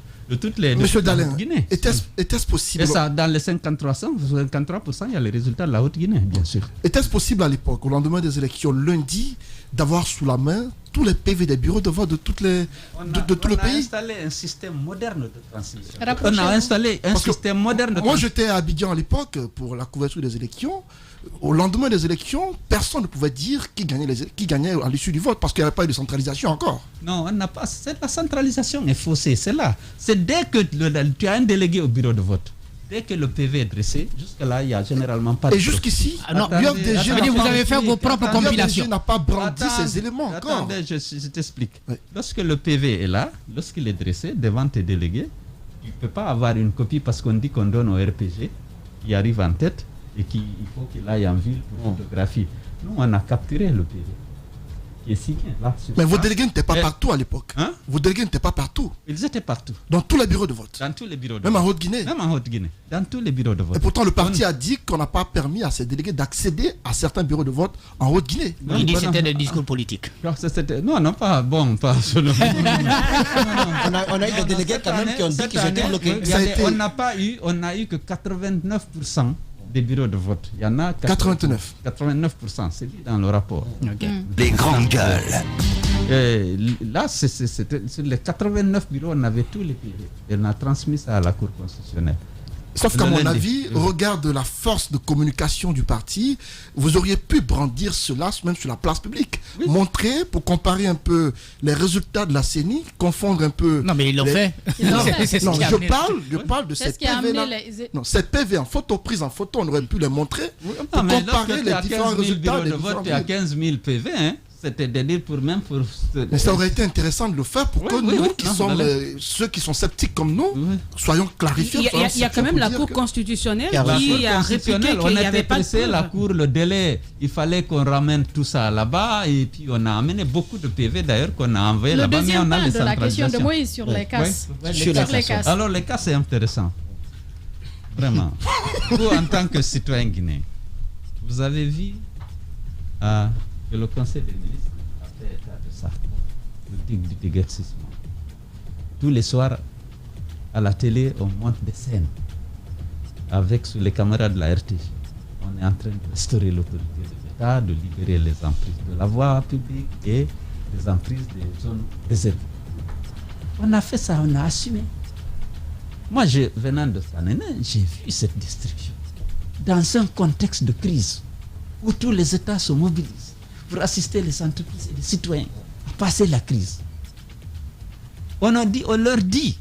les Monsieur Dalin, Guinée. Était-ce possible? Et ça, dans les 53%, il y a les résultats de la Haute-Guinée, bien sûr. Était-ce possible à l'époque, au lendemain des élections, lundi, d'avoir sous la main tous les PV des bureaux de vote de tout le pays? On a installé un système moderne de transmission. On a installé un système moderne de transmission. Moi, j'étais à Abidjan à l'époque pour la couverture des élections. Au lendemain des élections, personne ne pouvait dire qui gagnait à l'issue du vote parce qu'il n'y avait pas eu de centralisation encore. Non, on n'a pas. La centralisation est faussée. C'est là. C'est dès que tu as un délégué au bureau de vote. Dès que le PV est dressé, jusque-là, il n'y a généralement pas de... Et jusqu'ici, vous avez fait vos propres compilations. n'a pas brandi ces éléments encore. Attendez, je t'explique. Oui. Lorsque le PV est là, lorsqu'il est dressé devant tes délégués, tu ne peux pas avoir une copie parce qu'on dit qu'on donne au RPG, qui arrive en tête et il faut qu'il aille en ville pour photographie. Nous, on a capturé le PV. Qui est signé là. Mais vos délégués n'étaient pas partout à l'époque. Hein? Vos délégués n'étaient pas partout. Ils étaient partout. Dans tous les bureaux de vote. Dans tous les bureaux de Même vote. en Haute-Guinée. Même en Haute-Guinée. Dans tous les bureaux de vote. Et pourtant, le parti a dit qu'on n'a pas permis à ces délégués d'accéder à certains bureaux de vote en Haute-Guinée. Il dit que c'était des discours politiques. Non, pas bon, pas seulement. On a eu des délégués quand même qui ont dit qu'ils étaient bloqués. On a eu que 89% des bureaux de vote. Il y en a 89%, c'est dit dans le rapport. Okay. Les grandes gueules. Et là, sur les 89 bureaux, on avait tous les PV. Et on a transmis ça à la Cour constitutionnelle. Sauf qu'à mon avis, regarde la force de communication du parti, vous auriez pu brandir cela même sur la place publique. Oui. Montrer, pour comparer un peu les résultats de la CENI, confondre un peu... Non, mais ils l'ont fait. Je parle de cette PV là. Non, cette PV en photo, prise en photo, on aurait pu les montrer pour comparer les différents résultats. De vote, il y a 15 000 PV, hein. C'était délire Mais ça aurait été intéressant de le faire pour que nous, qui sommes ceux qui sont sceptiques comme nous, soyons clarifiés. Il y a quand même la Cour constitutionnelle qui a répliqué qu'il n'y avait pas de preuve. La Cour, le délai, il fallait qu'on ramène tout ça là-bas et puis on a amené beaucoup de PV d'ailleurs qu'on a envoyé là-bas. Le deuxième point de la question de Moïse sur les casses. Alors les casses, c'est intéressant. Vraiment. Vous, en tant que citoyen guinéen, vous avez vu... que le Conseil des ministres a fait état de ça, politique du déguerpissement. Tous les soirs, À la télé, on monte des scènes avec les camarades de la RTG. On est en train de restaurer l'autorité de l'État, de libérer les emprises de la voie publique et les emprises des zones réservées. On a fait ça, on a assumé. Moi, venant de Sanéné, j'ai vu cette destruction dans un contexte de crise où tous les États se mobilisent pour assister les entreprises et les citoyens à passer la crise. On leur dit,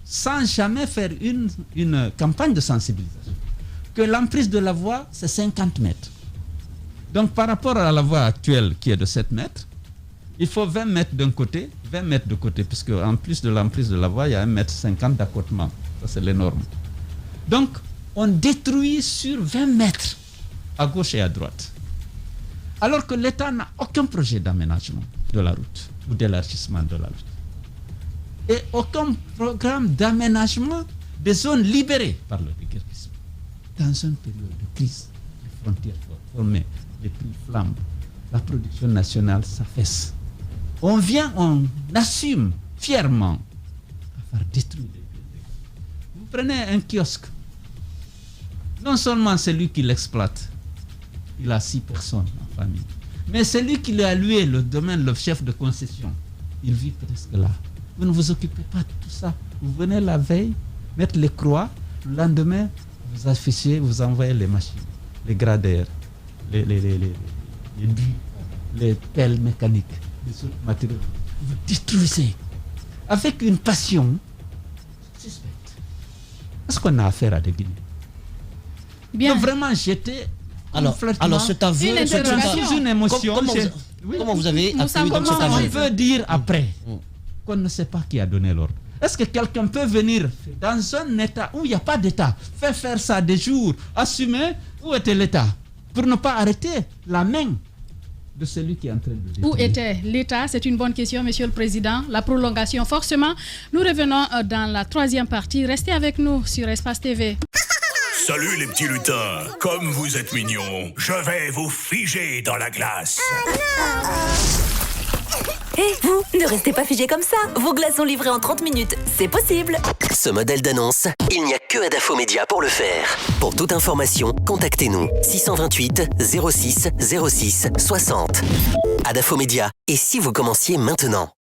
sans jamais faire une campagne de sensibilisation, que l'emprise de la voie, c'est 50 mètres. Donc, par rapport à la voie actuelle qui est de 7 mètres, il faut 20 mètres d'un côté, 20 mètres de côté, puisque en plus de l'emprise de la voie, il y a 1,50 m d'accotement. Ça, c'est les normes. Donc, on détruit sur 20 mètres, à gauche et à droite. Alors que l'État n'a aucun projet d'aménagement de la route ou d'élargissement de la route. Et aucun programme d'aménagement des zones libérées par le déguerpissement. Dans une période de crise, les frontières formées, les prix flambent, la production nationale s'affaisse. On assume fièrement à faire détruire les bibliothèques. Vous prenez un kiosque. Non seulement c'est lui qui l'exploite, il a 6 personnes en famille, mais c'est lui qui lui a loué le domaine, le chef de concession. Il vit presque là. Vous ne vous occupez pas de tout ça. Vous venez la veille, mettre les croix, le lendemain, vous affichez, vous envoyez les machines, les gradeurs, les buts, les pelles mécaniques, les autres matériaux. Vous détruisez avec une passion suspecte. Est-ce qu'on a affaire à des Guinéens? Bien. Donc vraiment, j'étais... Alors cet aveu, une émotion. Comment vous avez accueilli donc cet On aveu? veut dire après qu'on ne sait pas qui a donné l'ordre. Est-ce que quelqu'un peut venir dans un État où il n'y a pas d'État, faire ça des jours, assumer où était l'État, pour ne pas arrêter la main de celui qui est en train de détruire? Où était l'État? C'est une bonne question, Monsieur le Président. La prolongation, forcément. Nous revenons dans la troisième partie. Restez avec nous sur Espace TV. Salut les petits lutins, comme vous êtes mignons, je vais vous figer dans la glace. Hé, vous, ne restez pas figés comme ça. Vos glaces sont livrées en 30 minutes, c'est possible. Ce modèle d'annonce, il n'y a que Adafo Média pour le faire. Pour toute information, contactez-nous 628 06 06 60. Adafo Média. Et si vous commenciez maintenant?